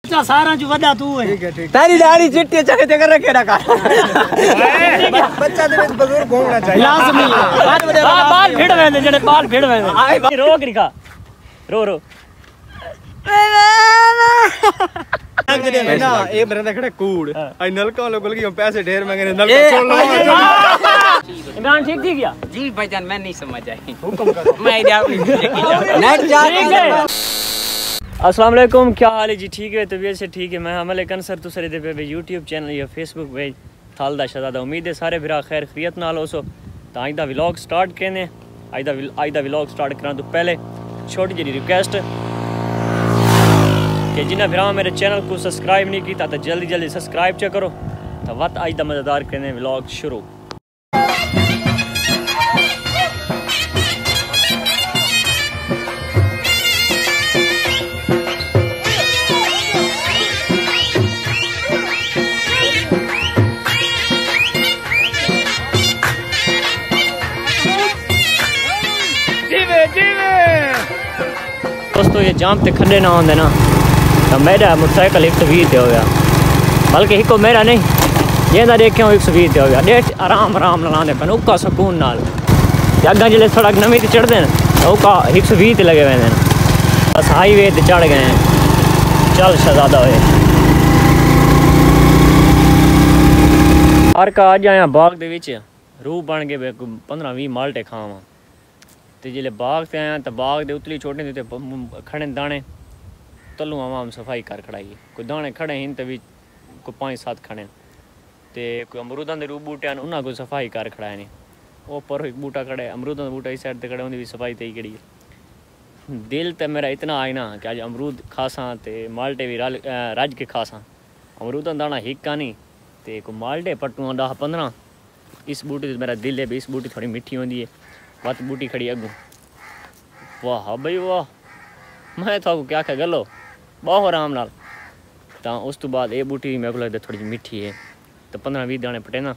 चा सारा जो वदा तू है। ठीक है ठीक। तेरी दाढ़ी चिट्टी चके ते कर रखे रखा। बच्चा दे विच बुजुर्ग होना चाहिए। लाजमी बाल भिड़ वेंदे जेड़े बाल भिड़ वेंदे। रोक निका रो रो ना ए बरंदा खड़े कूड़ आई नलका वाले बोल के पैसे ढेर मांगे नलका छोड़ लो। इमरान ठीक थी क्या? जी भाईजान मैं नहीं समझ आई। हुक्म करो मैं नेट जा। अस्सलाम वालेकुम, क्या हाल है जी? ठीक है, तबीयत से ठीक है। मैं हमले कंसर तुसरे दे पे यूट्यूब चैनल या फेसबुक पेज थालदा शहजादा। उम्मीद है सारे भरा खैर खैरियत नाल हो सो। तो आज दा व्लॉग स्टार्ट करने आज दा व्लॉग स्टार्ट करा तो पहले छोटी जी रिक्वेस्ट कि जिन्हें भरा मेरे चैनल को सब्सक्राइब नहीं किया तो जल्दी जल्दी सब्सक्राइब च करो। तो वत आज दा मज़ेदार करने व्लॉग शुरू। दोस्तों ये जाम ते खड्डे ना होंगे ना तो मेरा मोटरसाइकिल 120 हो गया, बल्कि एक मेरा नहीं ये ना देखे 120 हो गया। डेट आराम आराम लाने पे उका सुकून नाल अगर जिले सड़क नवी ते चढ़ते हैं तो उका 120 लगे हुए हैं। बस हाईवे ते चढ़ गए हैं। चल शहजादा होए हर का अज आया बाग दे विच रूह बन गए 15-20 माल्टे खावां। तो जिले बाग से आया तो बाग दे उतली छोटे थे खड़े दाने तलू आवाम सफाई कर खड़ाई। कोई दाने खड़े हैं तो भी कोई 5-7 खड़े तो कोई अमरूदां दे रूह बूटे उन्होंने कोई सफाई कर खड़ाया नहीं। वो पर एक बूटा खड़े अमरूदां दा बूटा इस साइड ते खड़े उन्हें भी सफाई तई कड़ी। दिल तो मेरा इतना आए ना कि अज अमरूद खासा तो माल्टे भी रज के खासा। अमरूदां दाना हिक्का नहीं तो कोई माल्टे पट्टू 10-15। इस बूटे मेरा दिल है भी इस बूटी थोड़ी मिठी होती है। बत बूटी खड़ी अगू वाह बई वाह। मैं तो क्या क्या गलो बहुत आराम नाल। तो उस तो बाद ये बूटी मेरे को लगता थोड़ी मिठी है। तो 15-20 दाने पटे ना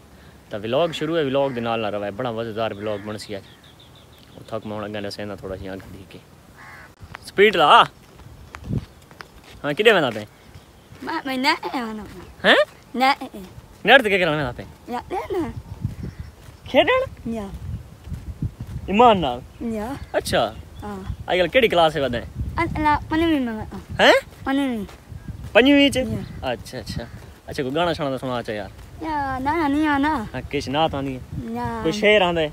तो व्लॉग शुरू है। व्लॉग के नाल ना रहा है बड़ा मज़ेदार व्लॉग बन सी। अज थक मैं अगर सहना थोड़ा सी आगे दी के स्पीड ला। हाँ कि वेंदा पे हैं नेट के करा वेंदा पे खेडण ईमान नाल। अच्छा आजकल केड़ी क्लास है वदे हैं 5वीं च। अच्छा अच्छा अच्छा कोई गाना शाना सुना चा यार ना नहीं आना। हाँ किश नात आंदी कोई शेर आंदा है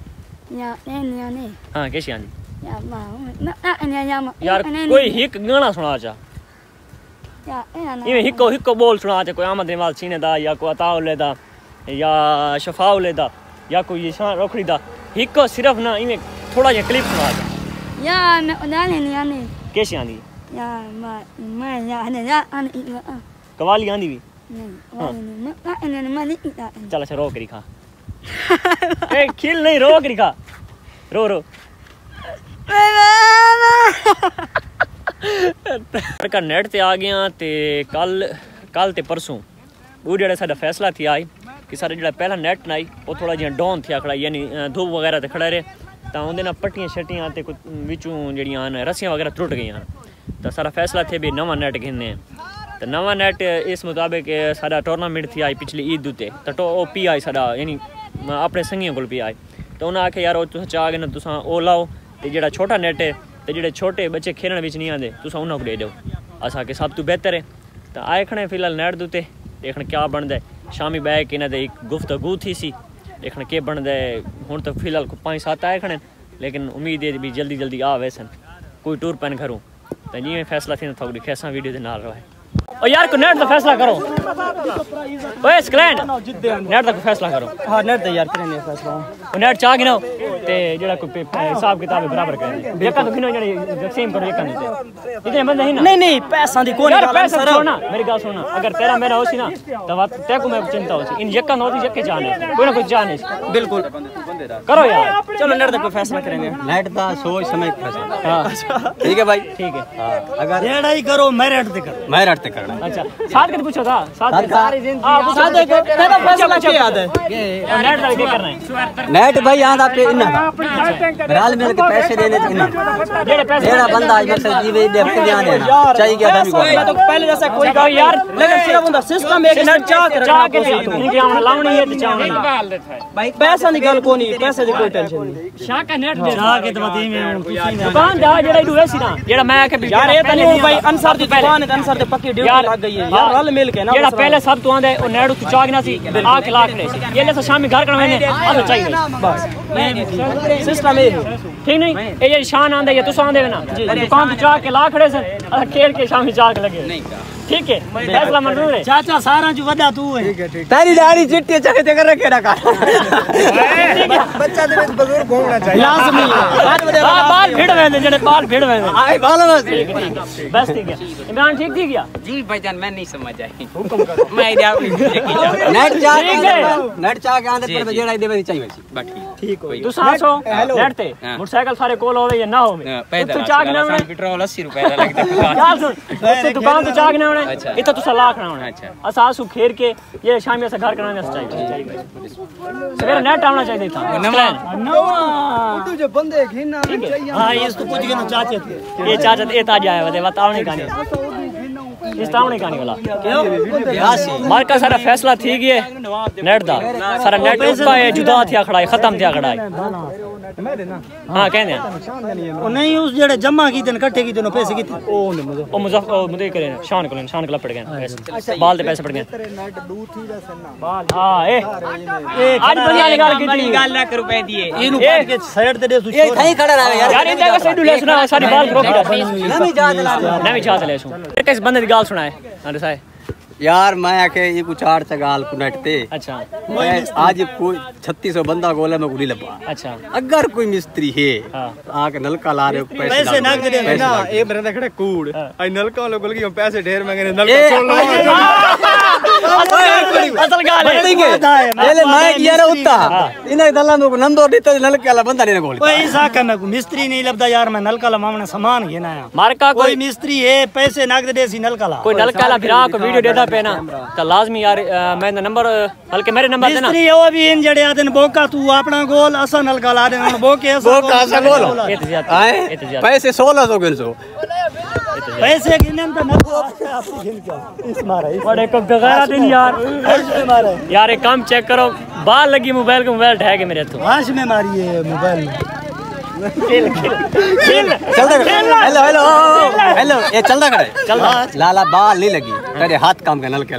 हाँ किश आंदी यार कोई हिक गाना सुना चा इवें हिको हिको बोल सुना चा। कोई आमद निवाल सीने दा या कोई अताउल्ले दा या शफाउल्ले दा या कोई ये शान रोखड़ी दा हिको सिर्फ ना इवें थोड़ा जिहा क्लिप सुना चा या मैं उदाने नहीं आने किश आंदी या मैं या आने कवाली आंदी भी नहीं चल अच्छा रो करी खा ए खिल नहीं रो करी खा रो रो का नेट ते आ गया ते कल ते परसों वो जेड़ा साडा फैसला थी आई कि सारा जेड़ा पहला नेट नाई वो थोड़ा जिहा डाउन थिया खड़ा यानी धूप वगैरह ते खड़ा रहे तो उनके ना पट्टियां शट्टियां ते विचों जड़ियां रस्सियां वगैरह त्रुट गई। तो सारा फैसला थे भी नवा नेट घिनने। तो नवा नेट इस मुताबिक सारा टूर्नामेंट थी आई पिछली ईद उत्ते तो ओ पी आई सारा यानी अपने संगियों को पी आई। तो उन्हें आखे यार तुस चाह के ना तुस ओ लाओ तो जो छोटा नेट है तो जो छोटे बच्चे खेलने बिच नहीं आते तुस उन्होंने दे दो असा के सब तो बेहतर है। तो आए खड़े फिलहाल नेट दूते देखने क्या बनता है। शामी बह के इन्हें एक गुफ्तगू थी सी देखने के बनता है। हूँ तो फिलहाल 5-7 आए खड़े लेकिन उम्मीद है भी जल्दी जल्दी आ वैसन कोई टूर पैन घरों। तो जिमें फैसला थी थोड़ी खेसा वीडियो के नाल रहा और यार को नेट का फैसला करो ओए स्क्लैंड नेट का फैसला करो। हां नेट ते यार करेंगे फैसला और नेट चाह गिनो ते जेड़ा कोई हिसाब किताब बराबर करे एका तो गिनो जेड़ी सेम करो एका नहीं इतने बंदे ही ना नहीं पैसा दी कोई यार पैसा छोड़ना मेरी गल सुनना अगर तेरा मेरा होसी ना तो ते को मैं चिंता होसी इन यका नोती यके जाने कोई ना कोई जाने बिल्कुल करो यार चलो नेट का फैसला करेंगे। नेट दा सोच समय फैसला। हां ठीक है भाई ठीक है। अगर जेड़ा ही करो मेरिट ते करो मेरिट ते करना। अच्छा साथ के पूछो था साथ सारी जिंदगी साथ तेरा फैसला क्या याद है नेट का क्या करना है नेट भाई यहाँ पे इन्ना राल मिल के पैसे देने जेड़े पैसे जेड़ा बंदा आज मतलब जीवे दे अपने ध्यान देना चाहिए क्या भी मैं तो पहले जैसा कोई कोई यार लेकिन सिर्फ उनका सिस्टम एक चाह के इनके आवन लावणी है ते चावनी भाई पैसा दी गल कोनी पैसे दी कोई टेंशन नहीं शाह का नेट दे शाह के तो दी में दुकान दा जेड़ा इडू वैसी ना जेड़ा मैं आके यार ये नहीं भाई अंसार दी दुकान है अंसार दे पक्की ड्यूटी लग गई है यार रल मिल के ना जेड़ा पहले सब तो आंदे ओ नेट उ चागना सी आख लाख ने ये ले शामी घर करने आ चाहिए बस सिस्टम है ठीक नहीं ये शान आंदे ये तुस आंदे ना दुकान तो चाह के ला खड़े सन खेल के शामी चाक लगे ठीक है फैसला मंजूर है चाचा सारा जो वदा तू है तेरी दाढ़ी चिट्टी चके चके रखे रखा बच्चा दे बुजुर्ग होना चाहिए लाजमी बाल भिड़ वेंदे जेड़े बाल भिड़ वेंदे आए बाल बस ठीक है इमरान ठीक थी गया जी भाईजान मैं नहीं समझ आई हुक्म करो मैं इधर नेट चाह के आंदे पर जेड़ा देवे चाहिए ठीक हो तू सासो नेट ते मोटरसाइकिल सारे कोल होवे या ना होवे पैदल तू चाक ना होवे पेट्रोल 80 रुपए दा लगदा यार सुन तू दुकान तो चाक ना होवे इतना तू सलाह ना होवे अच्छा असासु खेर के ये शाम में से घर कराने चाहिए सवेरे नेट आना चाहिए था तू जो बंदे घिना चाहिए हां इसको कुछ के चाचे ये चाचा ये ताजा आया वे बताओ नहीं कहानी इस ताव नहीं कहानी वाला क्यों मार का सारा फैसला थी गया नेट दा सारा नेट उसका है जुदा थिया खड़ा है खत्म थिया खड़ा है हां कहने ओ नहीं उस जेड़े जमा की दिन इकट्ठे की दिन पैसे कितने ओ मुजफ्फर मुझे करे शान को पड़ गए बाल दे पैसे पड़ गए नेट दूर थी बाल हां ए आज बढ़िया निकाल की गाल लाख रुपए दिए इनु काट के साइड ते दे तू ये कहीं खड़ा रहे यार यार इन जगह से डुले सुना सारी बाल प्रोफिट नवी जा चला नवी छा चले सु किस बंदे दी गाल सुनाए हां साहब यार मैं आके ये कुछ आड़ चगाल को नेटते अच्छा मैं आज कोई 3600 बंदा गोला में गुड़ी लपा अच्छा अगर कोई मिस्त्री है हां आके नलका ला रहे हो पैसे नाग दे ना ए मेरे देखड़े कूड़ आई नलका वाले बोल के पैसे ढेर मांगे नलका छोड़ लो असल गाल है पहले मैं किया रे उता इने दल्ला में नंदो दिते नलके वाला बंदा ने गोली कोई साका में मिस्त्री नहीं लबदा यार मैं नलका लमावने सामान घेना है मारका कोई मिस्त्री है पैसे नाग दे सी नलका ला कोई नलका ला फिर आपको वीडियो देता पे ना तो लाजमी यार मैं नंबर हल्के मेरे नंबर देना मिस्त्री वो भी इन जड़े आदन बोका तू अपना गोल असा नलका ला दे बोके असा गोल पैसे 1600 गिनसो पैसे गिनन तो नलका आपसे गिन के इस मारा बड़े को गगारा दिन यार यार एक काम चेक करो बाल लगी मोबाइल को मोबाइल ढह के मेरे हाथों वाश में मारी है मोबाइल में हेलो हेलो हेलो ये चलता करे लाला बाल नहीं लगी तेरे हाथ काम का नल के